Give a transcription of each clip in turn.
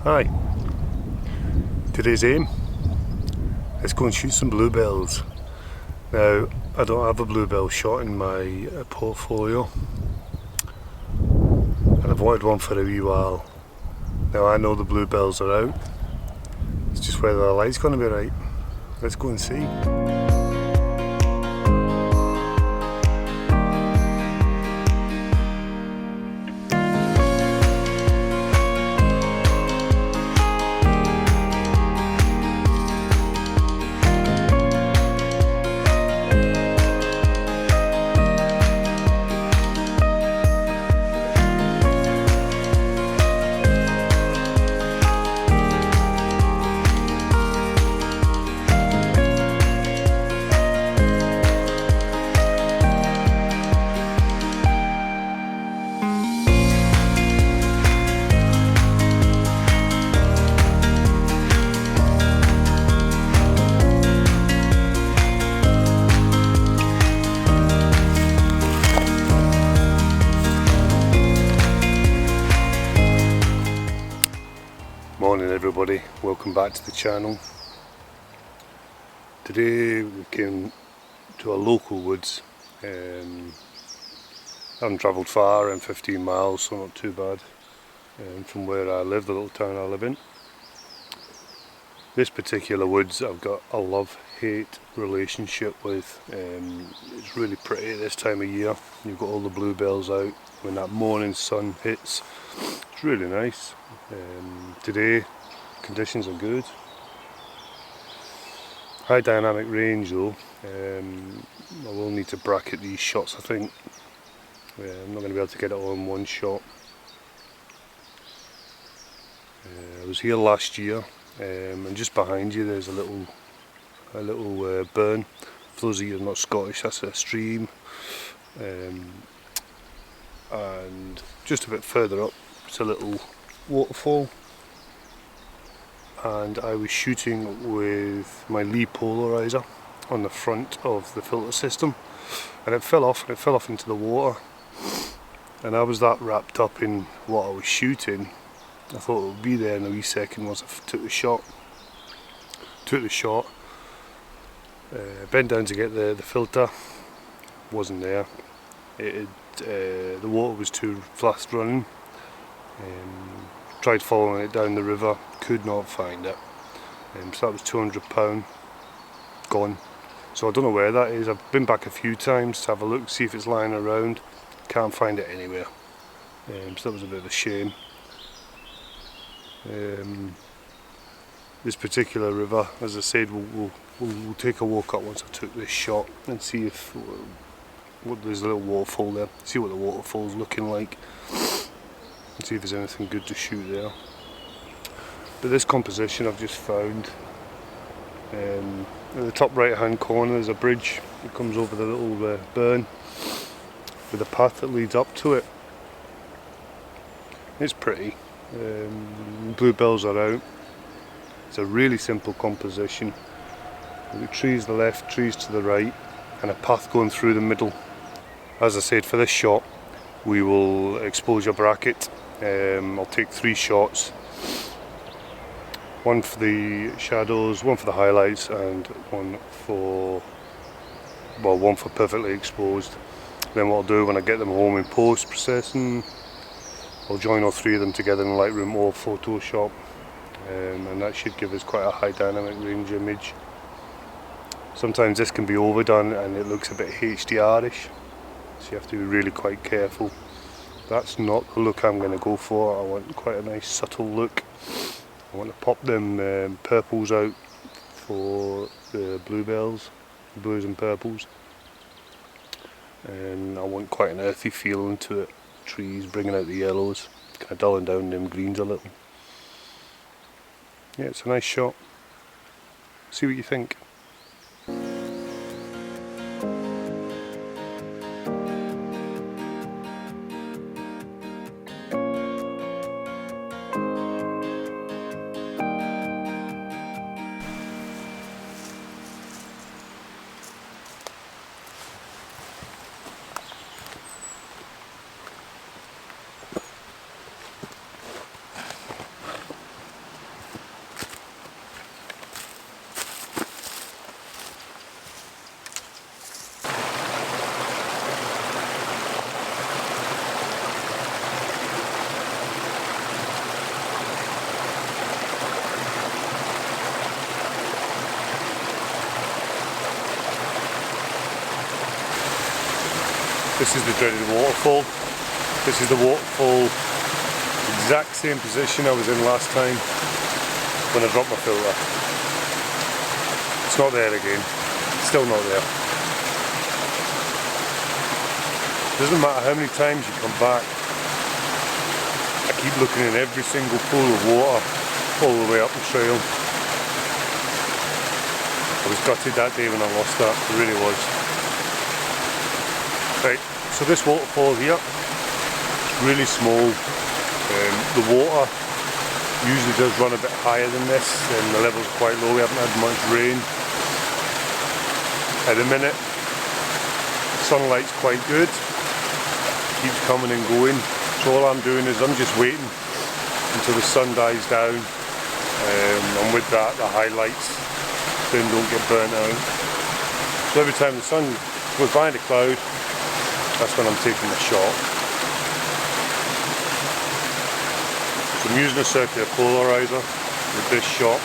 Hi, today's aim, let's go and shoot some bluebells. Now, I don't have a bluebell shot in my portfolio, and I've wanted one for a wee while. Now I know the bluebells are out, it's just whether the light's going to be right. Let's go and see. Morning everybody, welcome back to the channel. Today we came to a local woods. I haven't travelled far, around 15 miles, so not too bad from where I live, the little town I live in. This particular woods I've got a love-hate relationship with. It's really pretty at this time of year. You've got all the bluebells out when that morning sun hits. It's really nice. Today conditions are good. High dynamic range though. I will need to bracket these shots, I think. I'm not going to be able to get it all in one shot. I was here last year, and just behind you there's a little burn. For those of you who are not Scottish, that's a stream. And just a bit further up it's a little waterfall, and I was shooting with my Lee polarizer on the front of the filter system, and it fell off into the water, and I was that wrapped up in what I was shooting I thought it would be there in a wee second once I took the shot. Bent down to get the filter, wasn't there. The water was too fast running. Tried following it down the river, could not find it. So that was £200 gone. So I don't know where that is. I've been back a few times to have a look, see if it's lying around. Can't find it anywhere. So that was a bit of a shame. This particular river, as I said, we'll take a walk up once I took this shot and see if there's a little waterfall there. See what the waterfall's looking like. And see if there's anything good to shoot there. But this composition I've just found, in the top right hand corner there's a bridge that comes over the little burn with a path that leads up to it. It's pretty. Bluebells are out. It's a really simple composition. The trees to the left, trees to the right, and a path going through the middle. As I said, for this shot we will exposure bracket. I'll take 3 shots, one for the shadows, one for the highlights, and one for perfectly exposed. Then what I'll do when I get them home in post processing, I'll join all 3 of them together in Lightroom or Photoshop, and that should give us quite a high dynamic range image. Sometimes this can be overdone and it looks a bit HDR-ish, so you have to be really quite careful. That's not the look I'm going to go for. I want quite a nice subtle look. I want to pop them purples out for the bluebells, blues and purples, and I want quite an earthy feel into it. Trees bringing out the yellows, kind of dulling down them greens a little. Yeah, it's a nice shot. See what you think. This is the dreaded waterfall. This is the waterfall, exact same position I was in last time when I dropped my filter. It's not there again, still not there. Doesn't matter how many times you come back, I keep looking in every single pool of water all the way up the trail. I was gutted that day when I lost that, it really was. Right, so this waterfall here, it's really small. The water usually does run a bit higher than this, and the levels are quite low, we haven't had much rain. At the minute, the sunlight's quite good, keeps coming and going, so all I'm doing is I'm just waiting until the sun dies down, and with that the highlights then don't get burnt out. So every time the sun goes behind a cloud, that's when I'm taking the shot. So I'm using a circular polarizer with this shot,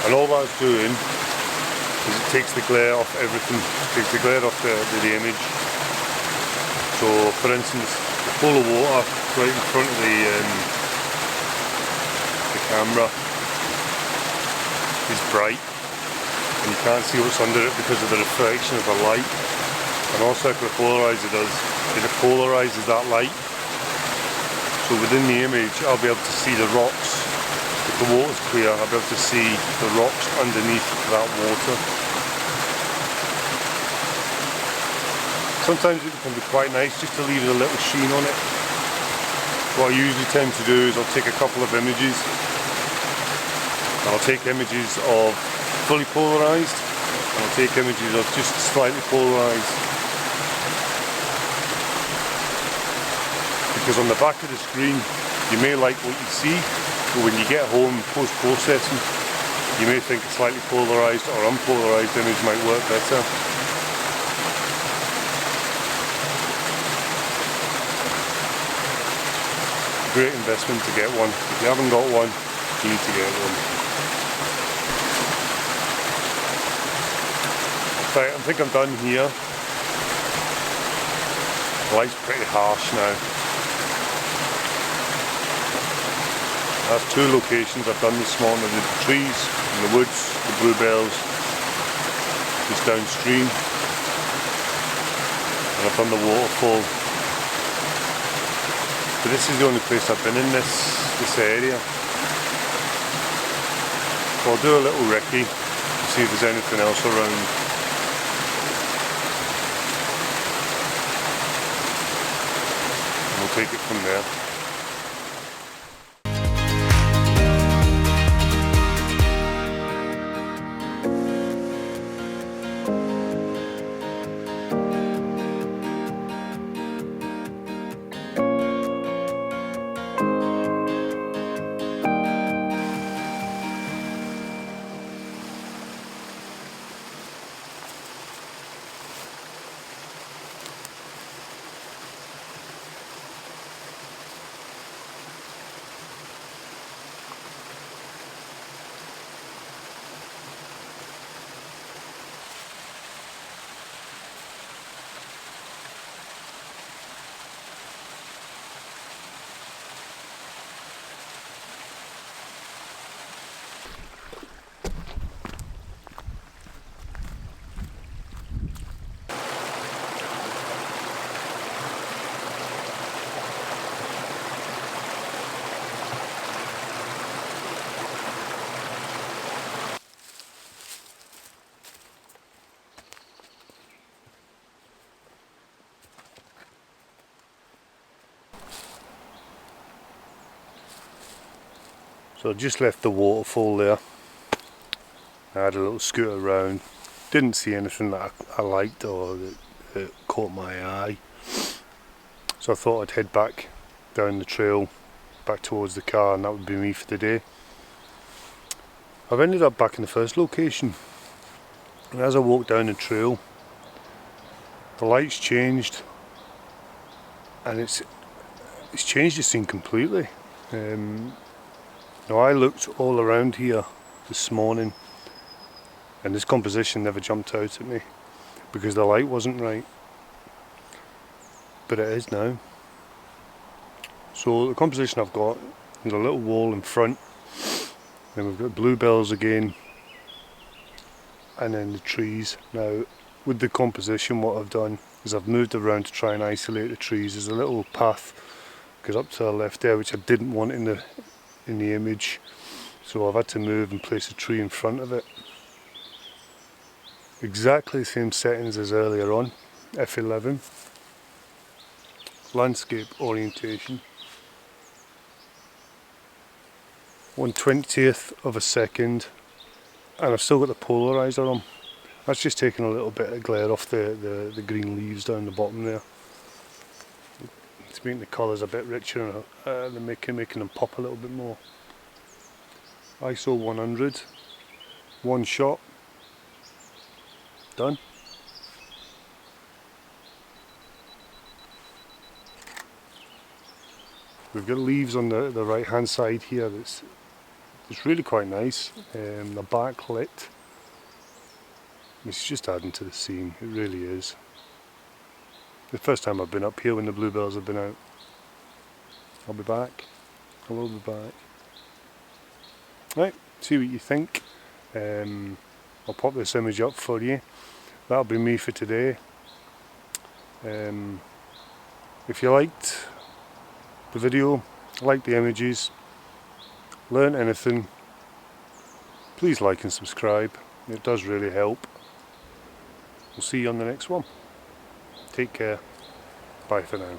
and all that's doing is it takes the glare off everything, it takes the glare off the image. So for instance, the pool of water right in front of the camera is bright, and you can't see what's under it because of the reflection of the light. And all circular polarizer does is it polarizes that light, so within the image I'll be able to see the rocks. If the water's clear, I'll be able to see the rocks underneath that water. Sometimes it can be quite nice just to leave a little sheen on it. What I usually tend to do is I'll take a couple of images. I'll take images of fully polarized, and I'll take images of just slightly polarized. Because on the back of the screen you may like what you see, but when you get home post-processing you may think a slightly polarized or unpolarized image might work better. Great investment to get one. If you haven't got one, you need to get one. Right, I think I'm done here. The light's pretty harsh now. That's two locations I've done this morning. The trees in the woods, the bluebells just downstream, and I've done the waterfall. But this is the only place I've been in this area. So I'll do a little recce to see if there's anything else around. And we'll take it from there. So I just left the waterfall there. I had a little scoot around, didn't see anything that I liked or that caught my eye. So I thought I'd head back down the trail, back towards the car, and that would be me for the day. I've ended up back in the first location, and as I walked down the trail, the light's changed, and it's changed the scene completely. Now I looked all around here this morning and this composition never jumped out at me because the light wasn't right. but it is now. So the composition I've got is a little wall in front, then we've got bluebells again, and then the trees. Now with the composition, what I've done is I've moved around to try and isolate the trees. There's a little path goes up to the left there which I didn't want in the image, so I've had to move and place a tree in front of it. Exactly the same settings as earlier on, F11, landscape orientation, 1/20th of a second, and I've still got the polarizer on. That's just taking a little bit of glare off the green leaves down the bottom there. It's making the colours a bit richer and making them pop a little bit more. ISO 100, one shot, done. We've got leaves on the right hand side here that's really quite nice. The backlit, it's just adding to the scene, it really is. The first time I've been up here when the bluebells have been out. I'll be back, I will be back. Right, see what you think. I'll pop this image up for you. That'll be me for today. If you liked the video, liked the images, learned anything, please like and subscribe. It does really help. We'll see you on the next one. Take care. Bye for now.